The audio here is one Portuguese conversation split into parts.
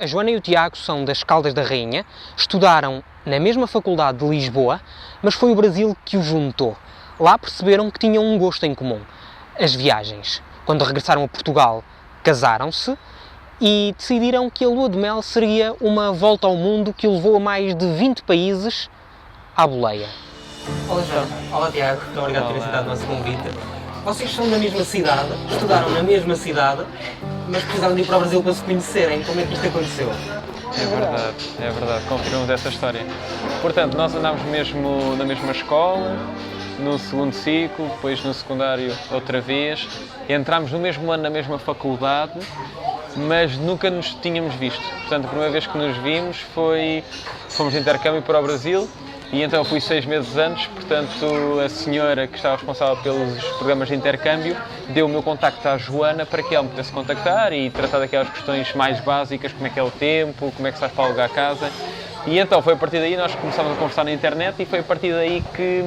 A Joana e o Tiago são das Caldas da Rainha, estudaram na mesma faculdade de Lisboa, mas foi o Brasil que os juntou. Lá perceberam que tinham um gosto em comum, as viagens. Quando regressaram a Portugal, casaram-se e decidiram que a lua de mel seria uma volta ao mundo que o levou a mais de 20 países à boleia. Olá Joana, olá Tiago, muito obrigado por terem aceitado o nosso convite. Vocês são da mesma cidade, estudaram na mesma cidade, mas precisaram de ir para o Brasil para se conhecerem. Como é que isto aconteceu? É verdade, confirmamos essa história. Portanto, nós andámos mesmo na mesma escola, no segundo ciclo, depois no secundário outra vez, entramos no mesmo ano na mesma faculdade, mas nunca nos tínhamos visto. Portanto, a primeira vez que nos vimos fomos de intercâmbio para o Brasil, e então eu fui 6 meses antes. Portanto, a senhora que estava responsável pelos programas de intercâmbio deu o meu contacto à Joana para que ela me pudesse contactar e tratar daquelas questões mais básicas, como é que é o tempo, como é que se faz para alugar a casa. E então foi a partir daí nós começámos a conversar na internet, e foi a partir daí que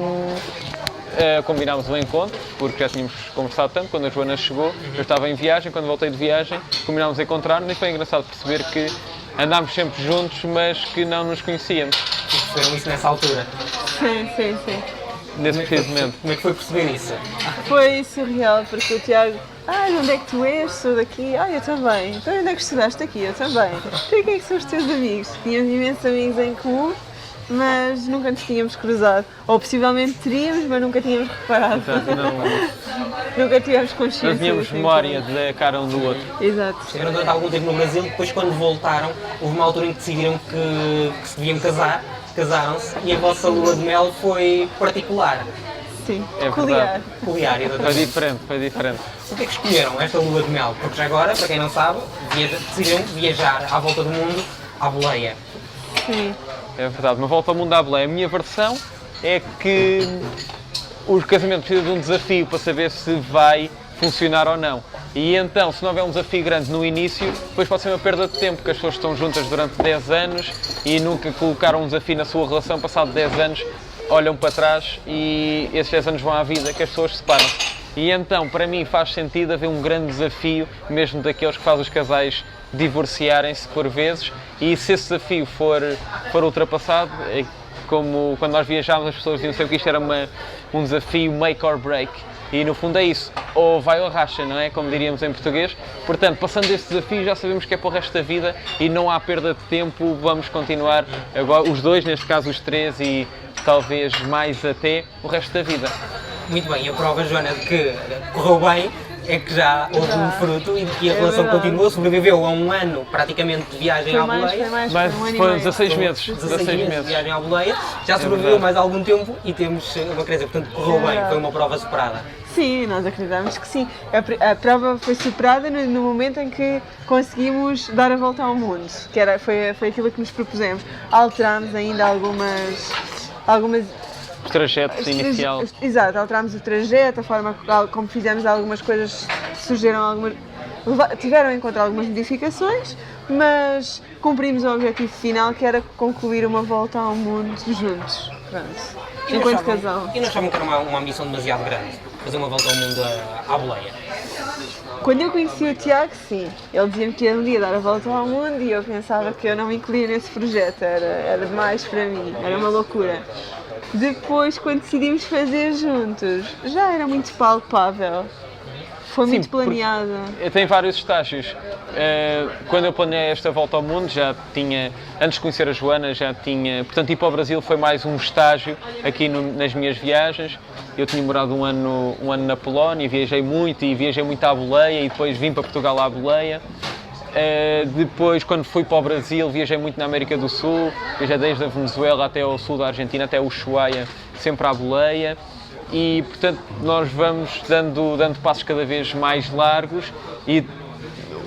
combinámos um encontro, porque já tínhamos conversado tanto. Quando a Joana chegou, eu estava em viagem, quando voltei de viagem combinámos a encontrar-nos, e foi engraçado perceber que andámos sempre juntos, mas que não nos conhecíamos. Perceberam isso nessa altura? Sim. Nesse preciso momento. Como é que foi perceber isso? Foi surreal, porque o Tiago, de onde é que tu és? Sou daqui. Eu também. Então onde é que estudaste aqui? Eu também. Então e quem é que são os teus amigos? Tínhamos imensos amigos em comum, mas nunca nos tínhamos cruzado. Ou possivelmente teríamos, mas nunca tínhamos reparado. Portanto, Nunca tivemos consciência. não tínhamos memória da cara um do outro. Exato. Estiveram durante algum tempo no Brasil, depois quando voltaram, houve uma altura em que decidiram que se deviam casar, casaram-se, e a vossa lua de mel foi particular. Sim, É peculiar. Peculiar, Foi diferente. O que é que escolheram esta lua de mel? Porque já agora, para quem não sabe, decidiram viajar à volta do mundo à boleia. Sim. É verdade, uma volta ao mundo à boleia. A minha versão é que o casamento precisa de um desafio para saber se vai funcionar ou não. E então, se não houver um desafio grande no início, depois pode ser uma perda de tempo, porque as pessoas estão juntas durante 10 anos e nunca colocaram um desafio na sua relação. Passado 10 anos, olham para trás e esses 10 anos vão à vida que as pessoas se separam. E então, para mim, faz sentido haver um grande desafio, mesmo daqueles que fazem os casais divorciarem-se por vezes, e se esse desafio for ultrapassado, como quando nós viajámos, as pessoas diziam sempre que isto era um desafio make or break, e no fundo é isso, ou vai ou racha, não é? Como diríamos em português. Portanto, passando esse desafio, já sabemos que é para o resto da vida e não há perda de tempo, vamos continuar, agora, os dois, neste caso os três, e talvez mais até o resto da vida. Muito bem, e a prova, Joana, de que correu bem é que já houve um fruto e de que a relação verdade. continuou, sobreviveu a um ano praticamente de viagem à boleia. Mas foi um ano e foram meio. 16 meses. 16 meses de viagem à boleia, já sobreviveu verdade. mais algum tempo e temos uma crença, portanto correu bem, foi uma prova superada. Sim, nós acreditamos que sim. A prova foi superada no momento em que conseguimos dar a volta ao mundo, que foi aquilo que nos propusemos. Alterámos ainda algumas Os trajetos inicial. Exato, alterámos o trajeto, a forma como fizemos algumas coisas, tiveram em conta algumas modificações, mas cumprimos o objetivo final, que era concluir uma volta ao mundo juntos. Pronto. Enquanto casal. E não achavam que era uma ambição demasiado grande, fazer uma volta ao mundo à boleia? Quando eu conheci o Tiago, sim. Ele dizia-me que um dia dar a volta ao mundo, e eu pensava que eu não me incluía nesse projeto, era demais para mim, era uma loucura. Depois, quando decidimos fazer juntos, já era muito palpável. Foi muito planeada. Tem vários estágios. Quando eu planeei esta volta ao mundo, já tinha, antes de conhecer a Joana, já tinha, portanto, ir para o Brasil foi mais um estágio aqui nas minhas viagens. Eu tinha morado um ano na Polónia, viajei muito à boleia, e depois vim para Portugal à boleia. Depois, quando fui para o Brasil, viajei muito na América do Sul, viajei desde a Venezuela até ao sul da Argentina, até o Ushuaia, sempre à boleia. E, portanto, nós vamos dando passos cada vez mais largos, e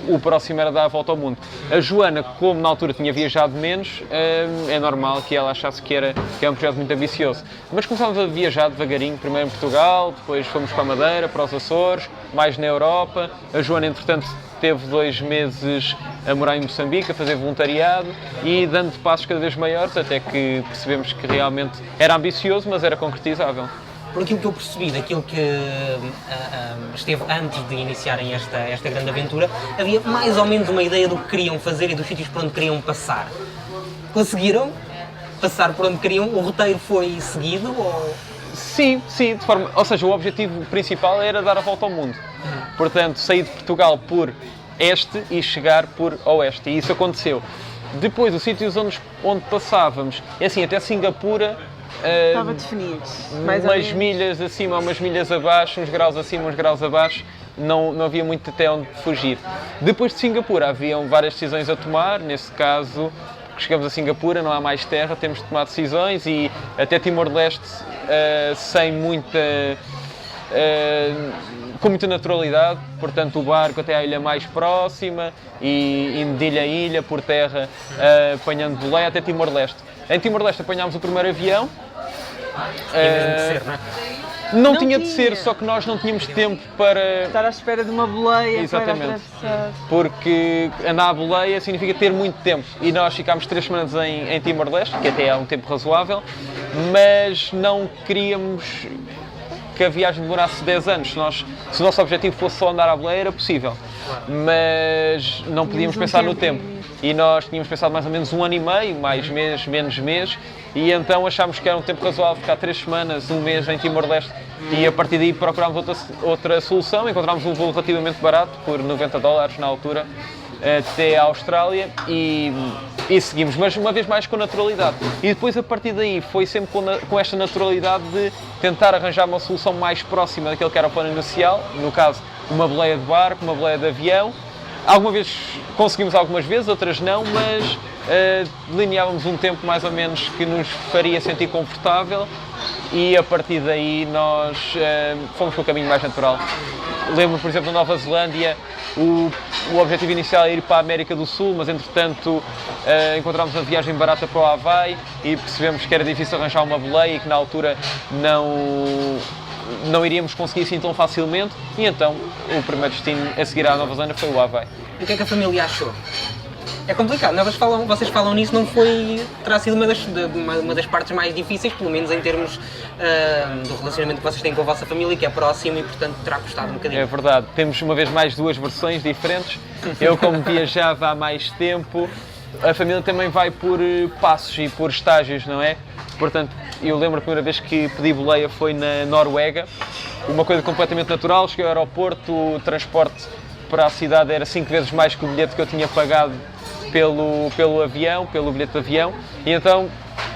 o próximo era dar a volta ao mundo. A Joana, como na altura tinha viajado menos, é normal que ela achasse que é um projeto muito ambicioso. Mas começámos a viajar devagarinho, primeiro em Portugal, depois fomos para a Madeira, para os Açores, mais na Europa. A Joana, entretanto, teve 2 meses a morar em Moçambique, a fazer voluntariado, e dando passos cada vez maiores, até que percebemos que realmente era ambicioso, mas era concretizável. por aquilo que eu percebi daquilo que esteve antes de iniciarem esta grande aventura, havia mais ou menos uma ideia do que queriam fazer e dos sítios por onde queriam passar. Conseguiram passar por onde queriam? O roteiro foi seguido? Ou... Sim, ou seja, o objetivo principal era dar a volta ao mundo. Portanto, sair de Portugal por este e chegar por oeste. E isso aconteceu. Depois, os sítios onde passávamos, é assim, até Singapura... Estava definido. Umas milhas acima, umas milhas abaixo, uns graus acima, uns graus abaixo, não havia muito até onde fugir. Depois de Singapura, haviam várias decisões a tomar, nesse caso, chegamos a Singapura, não há mais terra, temos de tomar decisões e até Timor-Leste, com muita naturalidade, portanto o barco até à ilha mais próxima e indo de ilha a ilha, por terra, apanhando boleia até Timor-Leste. Em Timor-Leste apanhámos o primeiro avião. Tinha mesmo de ser, não é? Não tinha de ser, só que nós não tínhamos tempo para... Estar à espera de uma boleia. Exatamente. Para atravessar. Porque andar à boleia significa ter muito tempo. E nós ficámos 3 semanas em Timor-Leste, que até é um tempo razoável, mas não queríamos que a viagem demorasse 10 anos. Se o nosso objetivo fosse só andar à boleia, era possível. Mas não podíamos pensar no tempo. E nós tínhamos pensado mais ou menos 1 ano e meio, mais mês, menos mês, e então achámos que era um tempo razoável ficar 3 semanas, 1 mês em Timor-Leste, e a partir daí procurámos outra solução. Encontramos um voo relativamente barato, por $90 na altura, até à Austrália, e seguimos, mas uma vez mais com naturalidade. E depois, a partir daí, foi sempre com esta naturalidade de tentar arranjar uma solução mais próxima daquele que era o plano inicial, no caso, uma boleia de barco, uma boleia de avião. Alguma vez conseguimos, algumas vezes, outras não, mas delineávamos um tempo mais ou menos que nos faria sentir confortável e a partir daí nós fomos pelo caminho mais natural. Lembro, por exemplo, na Nova Zelândia, o objetivo inicial era ir para a América do Sul, mas entretanto encontramos uma viagem barata para o Havaí e percebemos que era difícil arranjar uma boleia e que na altura não iríamos conseguir assim tão facilmente, e então o primeiro destino a seguir à Nova Zelândia foi o Havaí. E o que é que a família achou? É complicado, vocês falam nisso, terá sido uma das partes mais difíceis, pelo menos em termos do relacionamento que vocês têm com a vossa família, que é próximo e, portanto, terá custado um bocadinho. É verdade, temos uma vez mais 2 versões diferentes. Eu, como viajava há mais tempo, a família também vai por passos e por estágios, não é? Portanto, eu lembro a primeira vez que pedi boleia foi na Noruega, uma coisa completamente natural. Cheguei ao aeroporto, o transporte para a cidade era 5 vezes mais que o bilhete que eu tinha pagado pelo bilhete de avião, e então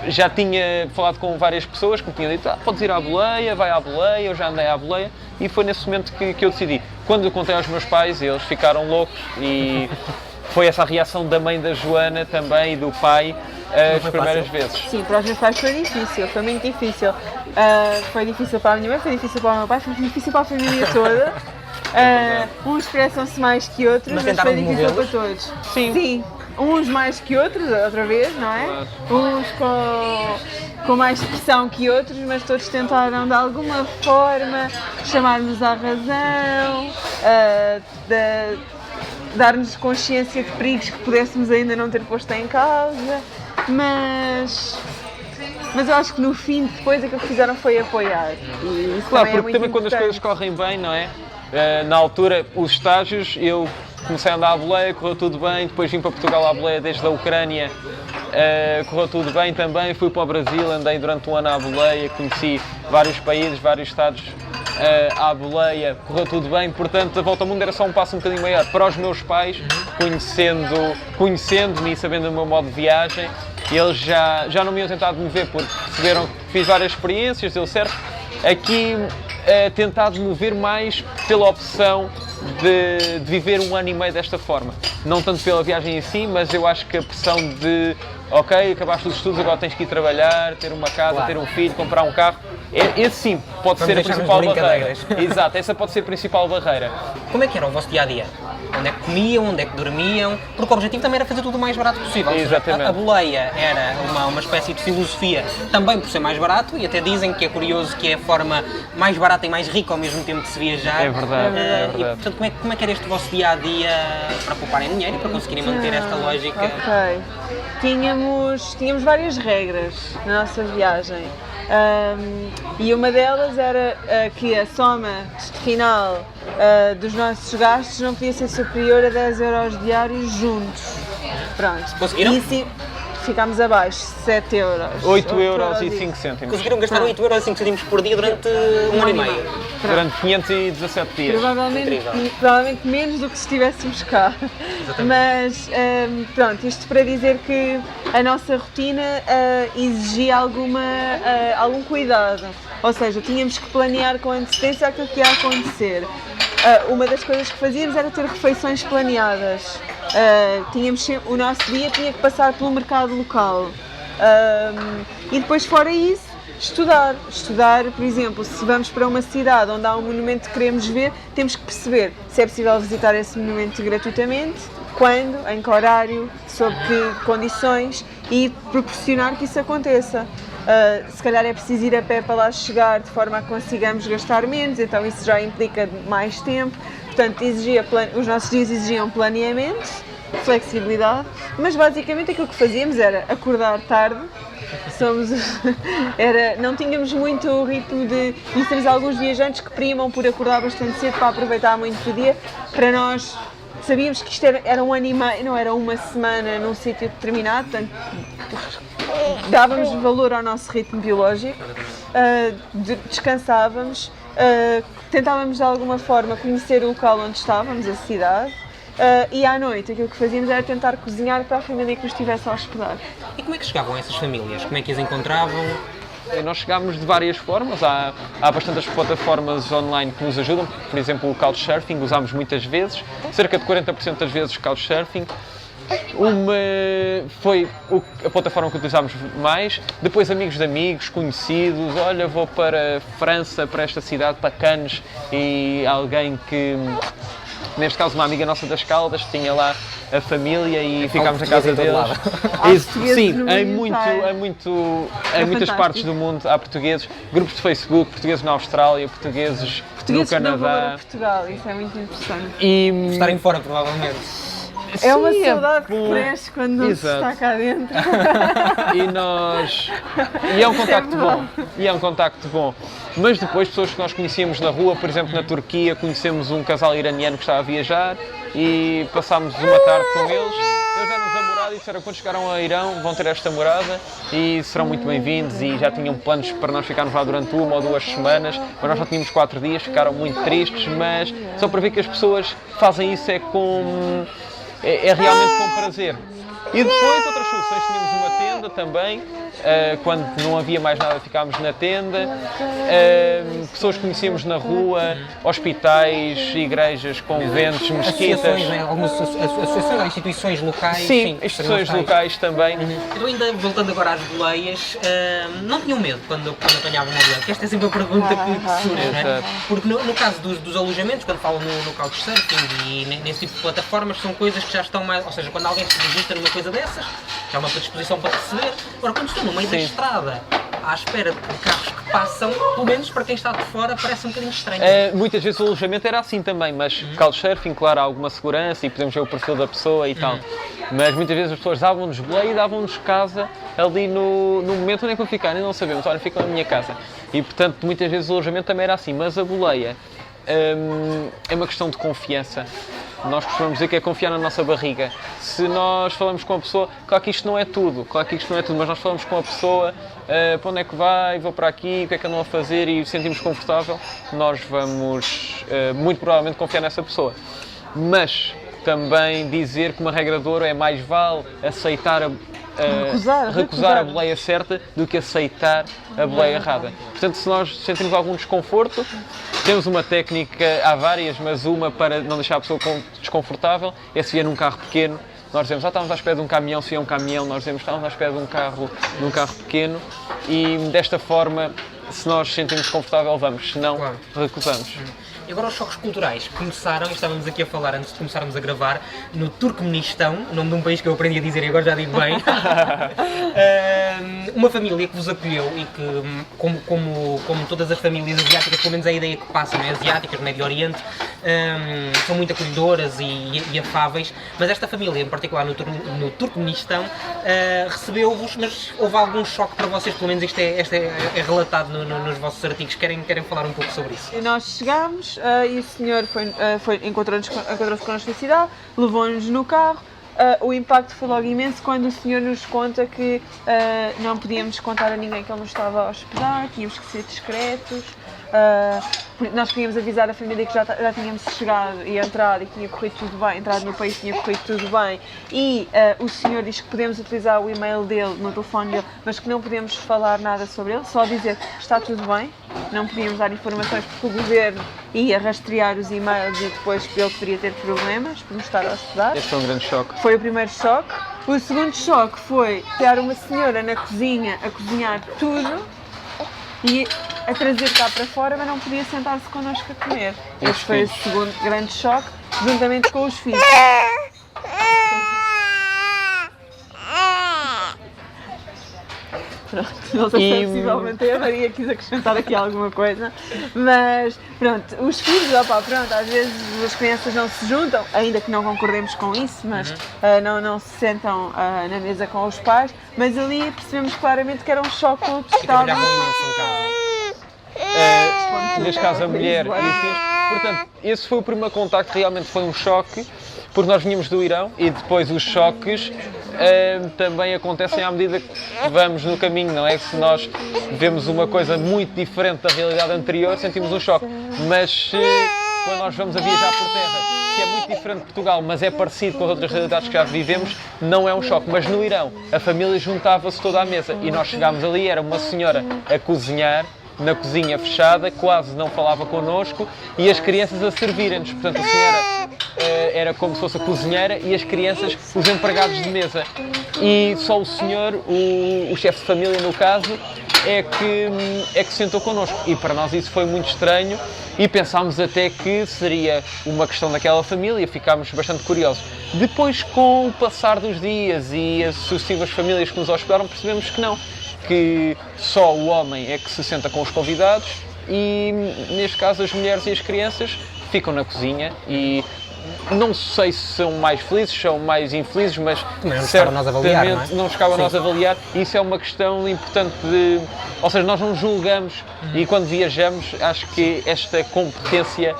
já tinha falado com várias pessoas que me tinham dito: podes ir à boleia, vai à boleia, eu já andei à boleia, e foi nesse momento que eu decidi. Quando eu contei aos meus pais, eles ficaram loucos, e foi essa a reação da mãe da Joana também e do pai as primeiras vezes. Sim, para os meus pais foi difícil, foi muito difícil. Foi difícil para a minha mãe, foi difícil para o meu pai, foi difícil para a família toda. Uns expressam-se mais que outros, mas foi difícil para todos. Sim. Uns mais que outros, outra vez, não é? Uns com mais expressão que outros, mas todos tentaram de alguma forma chamar-nos à razão, dar-nos consciência de perigos que pudéssemos ainda não ter posto em causa, mas eu acho que no fim, depois, aquilo que fizeram foi apoiar. E isso claro, também porque também quando as coisas correm bem, não é? Na altura, os estágios, eu comecei a andar à boleia, correu tudo bem, depois vim para Portugal à boleia desde a Ucrânia, correu tudo bem também, fui para o Brasil, andei durante 1 ano à boleia, conheci vários países, vários estados à boleia, correu tudo bem, portanto a volta ao mundo era só um passo um bocadinho maior. Para os meus pais, conhecendo-me e sabendo o meu modo de viagem, eles já não me iam tentar demover, porque perceberam que fiz várias experiências, deu certo. Aqui tentar demover mais pela opção de viver 1 ano e meio desta forma. Não tanto pela viagem em si, mas eu acho que a pressão de ok, acabaste os estudos, agora tens que ir trabalhar, ter uma casa, claro, ter um filho, comprar um carro. Esse sim pode ser a principal barreira. Exato, essa pode ser a principal barreira. Como é que era o vosso dia-a-dia? Onde é que comiam, onde é que dormiam? Porque o objetivo também era fazer tudo o mais barato possível. Exatamente. A boleia era uma espécie de filosofia, também por ser mais barato, e até dizem que é curioso que é a forma mais barata e mais rica ao mesmo tempo de se viajar. É verdade. E, portanto, como é que era este vosso dia-a-dia para pouparem dinheiro e para conseguirem manter esta lógica? Ok. Tínhamos várias regras na nossa viagem. E uma delas era que a soma final dos nossos gastos não podia ser superior a 10 euros diários juntos. Pronto. Conseguiram? E sim, ficámos abaixo, 7 euros. 8 euros e 5 cêntimos. Conseguiram gastar 8 euros e 5 cêntimos por dia durante um ano e meio. Durante 517 dias. Provavelmente menos do que se estivéssemos cá. Mas pronto, isto para dizer que a nossa rotina exigia algum cuidado. Ou seja, tínhamos que planear com antecedência aquilo que ia acontecer. Uma das coisas que fazíamos era ter refeições planeadas. O nosso dia tinha que passar pelo mercado local. E depois, fora isso, estudar, por exemplo, se vamos para uma cidade onde há um monumento que queremos ver, temos que perceber se é possível visitar esse monumento gratuitamente, quando, em que horário, sob que condições, e proporcionar que isso aconteça. Se calhar é preciso ir a pé para lá chegar de forma a que consigamos gastar menos, então isso já implica mais tempo. Portanto, os nossos dias exigiam planeamento, flexibilidade, mas basicamente aquilo que fazíamos era acordar tarde. Não tínhamos muito o ritmo de... E temos alguns viajantes que primam por acordar bastante cedo para aproveitar muito o dia. Para nós, sabíamos que isto era um ano e meio, não era uma semana num sítio determinado, portanto, dávamos valor ao nosso ritmo biológico, descansávamos, tentávamos de alguma forma conhecer o local onde estávamos, a cidade, e à noite aquilo que fazíamos era tentar cozinhar para a família que nos estivesse a hospedar. E como é que chegavam essas famílias? Como é que as encontravam? Nós chegámos de várias formas, há bastantes plataformas online que nos ajudam, por exemplo o Couchsurfing, usámos muitas vezes, cerca de 40% das vezes Couchsurfing. Foi a plataforma que utilizámos mais, depois amigos de amigos, conhecidos, olha, vou para a França, para esta cidade, para Cannes, e alguém que, neste caso uma amiga nossa das Caldas, tinha lá a família e ficámos na casa deles. Sim, em muitas partes do mundo há portugueses, grupos de Facebook, portugueses na Austrália, portugueses no Canadá. Portugal, isso é muito interessante. E estarem fora, provavelmente. É uma saudade que cresce quando não se está cá dentro. E é um contacto bom. Mas depois, pessoas que nós conhecíamos na rua, por exemplo, na Turquia, conhecemos um casal iraniano que estava a viajar e passámos uma tarde com eles. Eles eram namorados e disseram que quando chegaram a Irão vão ter esta morada e serão muito bem-vindos, e já tinham planos para nós ficarmos lá durante 1 ou 2 semanas, mas nós só tínhamos 4 dias, ficaram muito tristes, mas só para ver que as pessoas fazem isso é realmente com prazer. E depois outras soluções, tínhamos uma tenda também, quando não havia mais nada ficámos na tenda, pessoas que conhecíamos na rua, hospitais, igrejas, conventos, mesquitas. Associações, algumas associações ou instituições locais? Sim, instituições locais também. Então, ainda voltando agora às boleias, não tinham medo quando apanhavam uma boleia? Porque esta é sempre a pergunta que surge, não é? Porque no caso dos alojamentos, quando falam no Couchsurfing e nesse tipo de plataformas, são coisas que já estão mais... Ou seja, quando alguém se registra numa coisa dessas, já há uma predisposição para receber. Agora, quando estão no meio da estrada, à espera de carros que passam, pelo menos para quem está de fora, parece um bocadinho estranho. Muitas vezes o alojamento era assim também, mas Couchsurfing, claro, há alguma segurança e podemos ver o perfil da pessoa e tal. Mas muitas vezes as pessoas davam-nos boleia e davam-nos casa ali no momento onde é que vão ficar, e não sabemos, olha, ficam na minha casa. E portanto, muitas vezes o alojamento também era assim, mas a boleia é uma questão de confiança. Nós costumamos dizer que é confiar na nossa barriga. Se nós falamos com a pessoa, claro que isto não é tudo, mas nós falamos com a pessoa, para onde é que vai, vou para aqui, o que é que andam a fazer, e sentimos confortável, nós vamos muito provavelmente confiar nessa pessoa. Mas também dizer que uma regra de ouro é mais vale aceitar recusar a boleia certa do que aceitar a boleia errada. Portanto, se nós sentimos algum desconforto, temos uma técnica, há várias, mas uma para não deixar a pessoa desconfortável é se vier num carro pequeno. Nós dizemos, estávamos à espera de um caminhão, se vier um caminhão, nós dizemos, estávamos à espera de um carro pequeno, e desta forma, se nós sentimos confortável, vamos, se não, recusamos. E agora os choques culturais começaram, estávamos aqui a falar antes de começarmos a gravar, no Turcomenistão, o nome de um país que eu aprendi a dizer e agora já digo bem. Uma família que vos acolheu e que, como todas as famílias asiáticas, pelo menos a ideia que passa, não é? Asiáticas, Médio Oriente, são muito acolhedoras e afáveis, mas esta família, em particular no Turcomenistão, recebeu-vos, mas houve algum choque para vocês, pelo menos isto é relatado nos vossos artigos, querem falar um pouco sobre isso? Nós chegámos e o senhor encontrou-nos connosco na cidade, levou-nos no carro. O impacto foi logo imenso quando o senhor nos conta que não podíamos contar a ninguém que ele nos estava a hospedar, tínhamos que ser discretos. Nós podíamos avisar a família que já tínhamos chegado e entrado e que tinha corrido tudo bem, entrado no país tinha corrido tudo bem, e o senhor diz que podemos utilizar o e-mail dele no telefone dele, mas que não podemos falar nada sobre ele, só dizer que está tudo bem, não podíamos dar informações porque o governo ia rastrear os e-mails e depois ele poderia ter problemas por nos estar a hospedar. Este foi um grande choque. Foi o primeiro choque. O segundo choque foi ter uma senhora na cozinha a cozinhar tudo e a trazer cá para fora, mas não podia sentar-se connosco a comer. Este foi o segundo grande choque, juntamente com os filhos. Pronto, não sei se possivelmente a Maria quis acrescentar aqui alguma coisa, mas pronto, os filhos, pronto, às vezes as crianças não se juntam, ainda que não concordemos com isso, mas não se sentam na mesa com os pais, mas ali percebemos claramente que era um choque total. Neste caso a mulher e os filhos. Portanto, esse foi o primeiro contacto, realmente foi um choque, porque nós vinhamos do Irão e depois os choques também acontecem à medida que vamos no caminho, não é? Se nós vemos uma coisa muito diferente da realidade anterior, sentimos um choque, mas quando nós vamos a viajar por terra, se é muito diferente de Portugal, mas é parecido com as outras realidades que já vivemos, não é um choque. Mas no Irão, a família juntava-se toda à mesa e nós chegámos ali, era uma senhora a cozinhar, na cozinha fechada, quase não falava connosco e as crianças a servirem-nos. Portanto, a senhora era como se fosse a cozinheira e as crianças os empregados de mesa. E só o senhor, o chefe de família no caso, é que se sentou connosco. E para nós isso foi muito estranho e pensámos até que seria uma questão daquela família, ficámos bastante curiosos. Depois, com o passar dos dias e as sucessivas famílias que nos hospedaram, percebemos que não, que só o homem é que se senta com os convidados e, neste caso, as mulheres e as crianças ficam na cozinha e não sei se são mais felizes, são mais infelizes, mas certamente não chegava a nós avaliar. Isso é uma questão importante de... Ou seja, nós não julgamos e quando viajamos acho que esta competência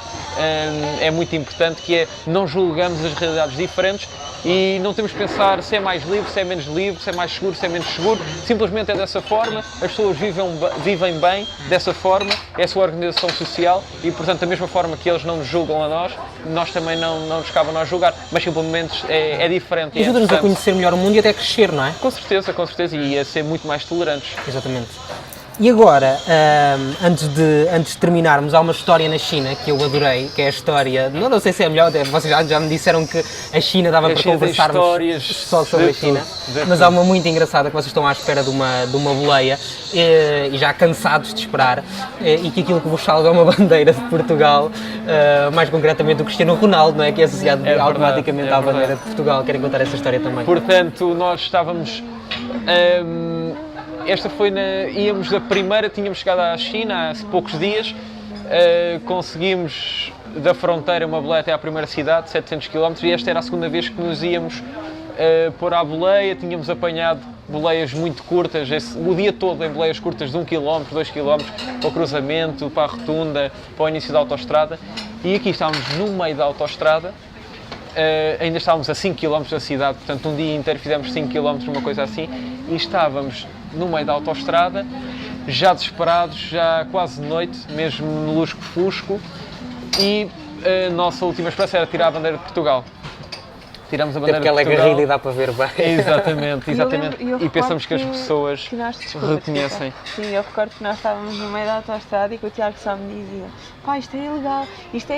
é muito importante, que é não julgamos as realidades diferentes e não temos que pensar se é mais livre, se é menos livre, se é mais seguro, se é menos seguro. Simplesmente é dessa forma, as pessoas vivem bem dessa forma, é a sua organização social e, portanto, da mesma forma que eles não nos julgam a nós também não nos cabe a nós julgar, mas simplesmente é diferente. E ajuda-nos a conhecer melhor o mundo e até crescer, não é? Com certeza, e a ser muito mais tolerantes. Exatamente. E agora, antes de terminarmos, há uma história na China que eu adorei, que é a história, não sei se é melhor, vocês já me disseram que a China dava para conversarmos só sobre a China, mas há uma muito engraçada que vocês estão à espera de uma boleia e já cansados de esperar, e que aquilo que vos salva é uma bandeira de Portugal, mais concretamente o Cristiano Ronaldo, não é? Que é associado automaticamente à bandeira de Portugal. Querem contar essa história também? Portanto, nós estávamos... Esta foi íamos da primeira, tínhamos chegado à China há poucos dias, conseguimos da fronteira uma boleia até à primeira cidade, 700 km, e esta era a segunda vez que nos íamos pôr à boleia. Tínhamos apanhado boleias muito curtas, o dia todo em boleias curtas de 1 km, 2 km, para o cruzamento, para a rotunda, para o início da autoestrada, e aqui estávamos no meio da autoestrada. Ainda estávamos a 5 km da cidade, portanto um dia inteiro fizemos 5 km, uma coisa assim, e estávamos no meio da autoestrada, já desesperados, já quase de noite, mesmo no lusco-fusco, e a nossa última esperança era tirar a bandeira de Portugal. Tiramos a bandeira de Portugal. Porque ela é garrida e dá para ver bem. Exatamente. E pensamos que as pessoas reconhecem. Sim, eu recordo que nós estávamos no meio da autoestrada e que o Tiago só me dizia: pá, isto é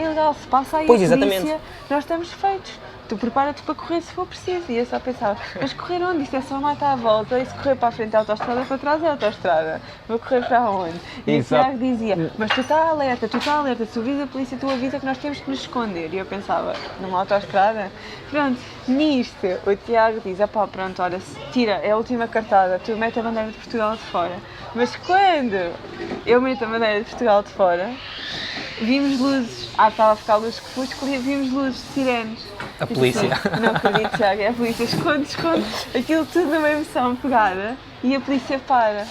ilegal, se passa aí a polícia, nós estamos feitos. tu prepara-te para correr se for preciso. E eu só pensava, mas correr onde? Isto é só matar à volta, e se correr para a frente é autoestrada, para trás é autoestrada. Vou correr para onde? E o Tiago dizia, mas tu está alerta, se tu vis a polícia, tu avisa que nós temos que nos esconder. E eu pensava, numa autoestrada? Pronto, nisto, o Tiago diz, pá, pronto, olha, tira, é a última cartada, tu mete a bandeira de Portugal de fora. Mas quando eu meto a bandeira de Portugal de fora, vimos luzes, estava a ficar luz que fusco, e vimos luzes de sirenes. A polícia. Não acredito, Tiago, é a polícia, esconde, aquilo tudo numa emoção pegada e a polícia para.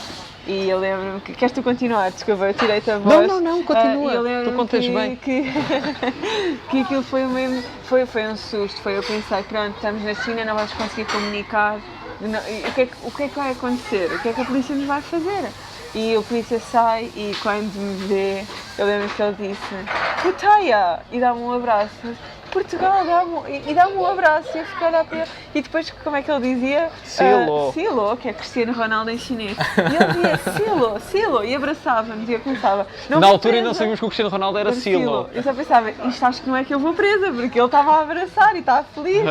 E eu lembro-me que, queres tu continuar? Desculpa, eu tirei-te a voz. Não, continua, tu contas bem. Que aquilo foi um susto, eu pensei, pronto, estamos na China, não vamos conseguir comunicar, não, o que é que vai acontecer? O que é que a polícia nos vai fazer? E o polícia sai e quando me vê, eu lembro que ele disse, Putaia! E dá-me um abraço. Portugal, dá-me um abraço e eu fico a olhar para ele. E depois, como é que ele dizia? Silo, que é Cristiano Ronaldo em chinês. E ele dizia Silo, e abraçava-nos e eu pensava... Na altura ainda não sabíamos que o Cristiano Ronaldo era Silo. Eu só pensava, isto acho que não é que eu vou presa, porque ele estava a abraçar e estava feliz.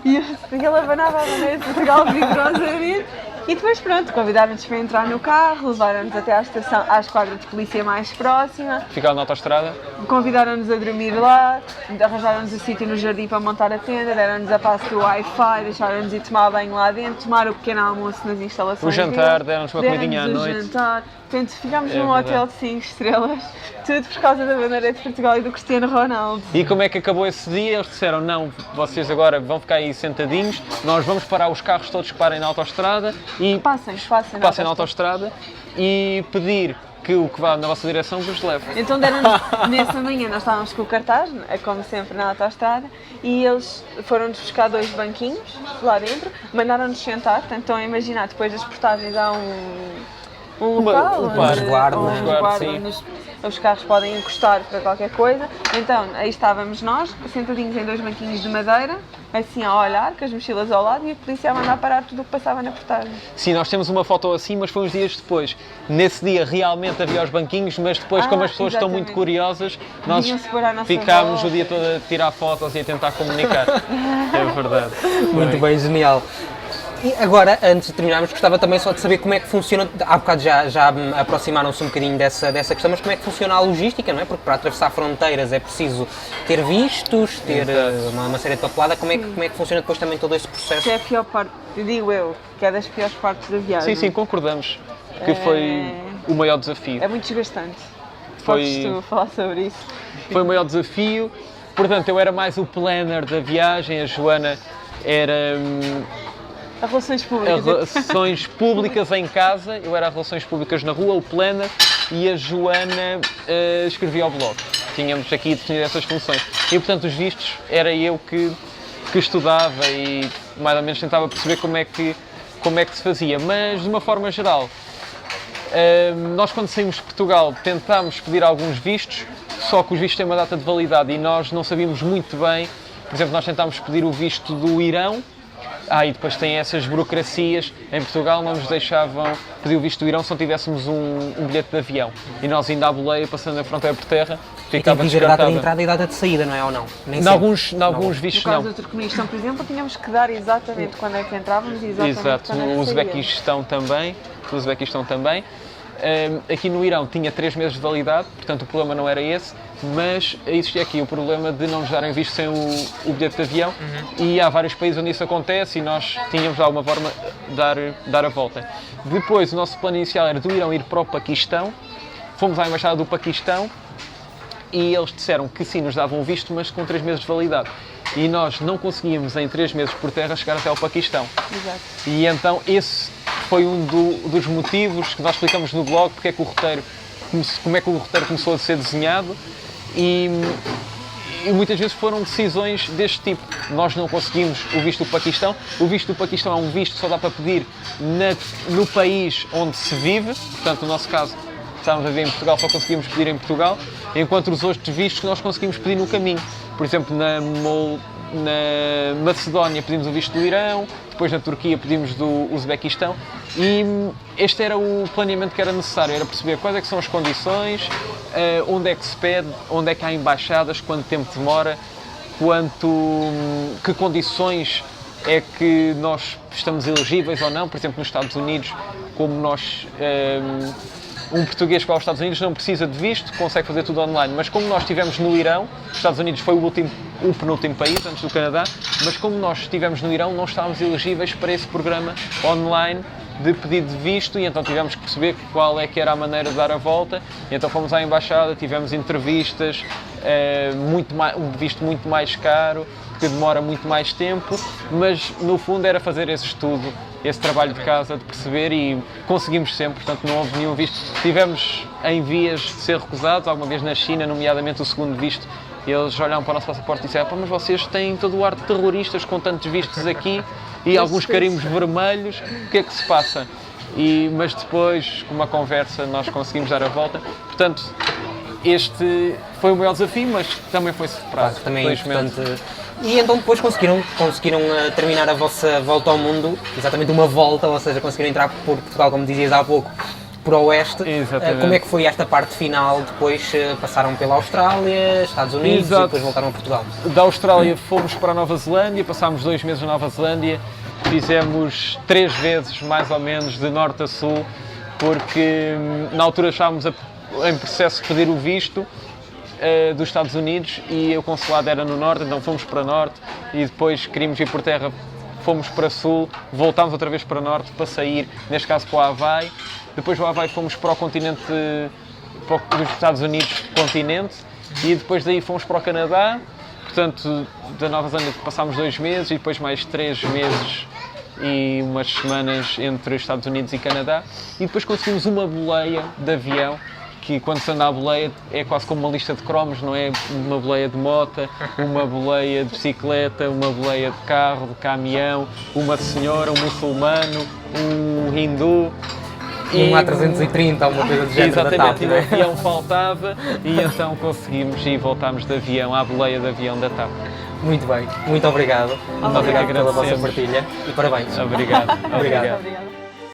E ele abanava a bandeira de Portugal vigorosamente. E depois, pronto, convidaram-nos para entrar no carro, levaram-nos até à estação, à esquadra de polícia mais próxima. Ficaram na autoestrada? Convidaram-nos a dormir lá, arranjaram-nos o sítio no jardim para montar a tenda, deram-nos a passo do Wi-Fi, deixaram-nos ir tomar banho lá dentro, tomar o pequeno almoço nas instalações. O jantar, deram-nos uma comidinha à noite. O jantar. Portanto, ficámos num hotel de 5 estrelas, tudo por causa da bandeira de Portugal e do Cristiano Ronaldo. E como é que acabou esse dia? Eles disseram, não, vocês agora vão ficar aí sentadinhos, nós vamos parar os carros todos que parem na autoestrada e passem na autoestrada e pedir que o que vá na vossa direção vos leve. Então deram-nos, nessa manhã nós estávamos com o cartaz, como sempre na autoestrada, e eles foram-nos buscar 2 banquinhos lá dentro, mandaram-nos sentar, portanto estão a imaginar, depois das portagens há um local onde os carros podem encostar para qualquer coisa. Então, aí estávamos nós, sentadinhos em 2 banquinhos de madeira, assim a olhar, com as mochilas ao lado e a polícia a mandar parar tudo o que passava na portagem. Sim, nós temos uma foto assim, mas foi uns dias depois. Nesse dia realmente havia os banquinhos, mas depois, como as pessoas estão muito curiosas, nós ficámos o dia todo a tirar fotos e a tentar comunicar. É verdade. Muito bem, genial. E agora, antes de terminarmos, gostava também só de saber como é que funciona, há bocado já aproximaram-se um bocadinho dessa questão, mas como é que funciona a logística, não é? Porque para atravessar fronteiras é preciso ter vistos, ter uma série de papelada, como é que funciona depois também todo esse processo? Isso é a pior parte, digo eu, que é das piores partes da viagem. Sim, concordamos, que foi o maior desafio. É muito desgastante. Podes tu falar sobre isso? Foi o maior desafio, portanto eu era mais o planner da viagem, a Joana era... Relações públicas. Relações públicas em casa, eu era Relações Públicas na rua, o planner, e a Joana escrevia ao blog. Tínhamos aqui definido essas funções. E, portanto, os vistos era eu que estudava e mais ou menos tentava perceber como é que se fazia. Mas, de uma forma geral, nós quando saímos de Portugal tentámos pedir alguns vistos, só que os vistos têm uma data de validade e nós não sabíamos muito bem. Por exemplo, nós tentámos pedir o visto do Irão, e depois tem essas burocracias. Em Portugal não nos deixavam pedir o visto do Irão se não tivéssemos um bilhete de avião. E nós ainda à boleia, passando a fronteira por terra, ficava descartável. E tem que dizer data de entrada e data de saída, não é ou não? Em alguns vistos não. No caso do Turcomenistão, por exemplo, tínhamos que dar exatamente quando é que entrávamos e exatamente quando é que o Uzbequistão também. Aqui no Irão tinha 3 meses de validade, portanto o problema não era esse, mas existia aqui o problema de não nos darem visto sem o bilhete de avião. E há vários países onde isso acontece e nós tínhamos de alguma forma dar a volta. Depois o nosso plano inicial era do Irão ir para o Paquistão, fomos à Embaixada do Paquistão e eles disseram que sim, nos davam visto, mas com 3 meses de validade. E nós não conseguíamos em 3 meses por terra chegar até ao Paquistão. Exato. E então esse foi um dos motivos que nós explicamos no blog, como é que o roteiro começou a ser desenhado e muitas vezes foram decisões deste tipo. Nós não conseguimos o visto do Paquistão. O visto do Paquistão é um visto que só dá para pedir no país onde se vive, portanto no nosso caso estávamos a viver em Portugal, só conseguimos pedir em Portugal, enquanto os outros vistos que nós conseguimos pedir no caminho. Por exemplo, na Macedónia pedimos o visto do Irão, depois na Turquia pedimos do Uzbequistão e este era o planeamento que era necessário, era perceber quais é que são as condições, onde é que se pede, onde é que há embaixadas, quanto tempo demora, que condições é que nós estamos elegíveis ou não. Por exemplo, nos Estados Unidos, como nós, um português que vai aos Estados Unidos não precisa de visto, consegue fazer tudo online, mas como nós estivemos no Irão, os Estados Unidos foi o penúltimo país, antes do Canadá, mas como nós estivemos no Irão, não estávamos elegíveis para esse programa online de pedido de visto, e então tivemos que perceber qual é que era a maneira de dar a volta, e então fomos à embaixada, tivemos entrevistas, um visto muito mais caro, que demora muito mais tempo, mas no fundo era fazer esse estudo, esse trabalho de casa, de perceber, e conseguimos sempre, portanto não houve nenhum visto. Tivemos em vias de ser recusados, alguma vez na China, nomeadamente o segundo visto, eles olharam para o nosso passaporte e disseram: mas vocês têm todo o ar de terroristas com tantos vistos aqui e alguns carimbos vermelhos, o que é que se passa? Mas depois, com uma conversa, nós conseguimos dar a volta. Portanto, este foi o maior desafio, mas também foi superado, Também é felizmente. importante. E então depois conseguiram terminar a vossa volta ao mundo, exatamente uma volta, ou seja, conseguiram entrar por Portugal, como dizias há pouco, por oeste. Exatamente. Como é que foi esta parte final? Depois passaram pela Austrália, Estados Unidos. Exato. E depois voltaram a Portugal. Da Austrália fomos para a Nova Zelândia, passámos 2 meses na Nova Zelândia, fizemos 3 vezes mais ou menos de norte a sul, porque na altura estávamos em processo de pedir o visto dos Estados Unidos e o consulado era no norte, então fomos para norte e depois queríamos ir por terra, fomos para sul, voltámos outra vez para norte para sair, neste caso para o Havaí. Depois do Havaí fomos para o continente, dos Estados Unidos continente, e depois daí fomos para o Canadá. Portanto, da Nova Zelândia passámos 2 meses e depois mais 3 meses e umas semanas entre Estados Unidos e Canadá, e depois conseguimos uma boleia de avião, que quando se anda à boleia é quase como uma lista de cromos, não é? Uma boleia de moto, uma boleia de bicicleta, uma boleia de carro, de caminhão, uma senhora, um muçulmano, um hindu. Um A330, alguma coisa do género da TAP, exatamente, não é? o avião faltava e então conseguimos e voltámos de avião à boleia de avião da TAP. Muito bem, muito obrigado. Muito obrigado pela vossa partilha e parabéns. Obrigado. Obrigado. Obrigada.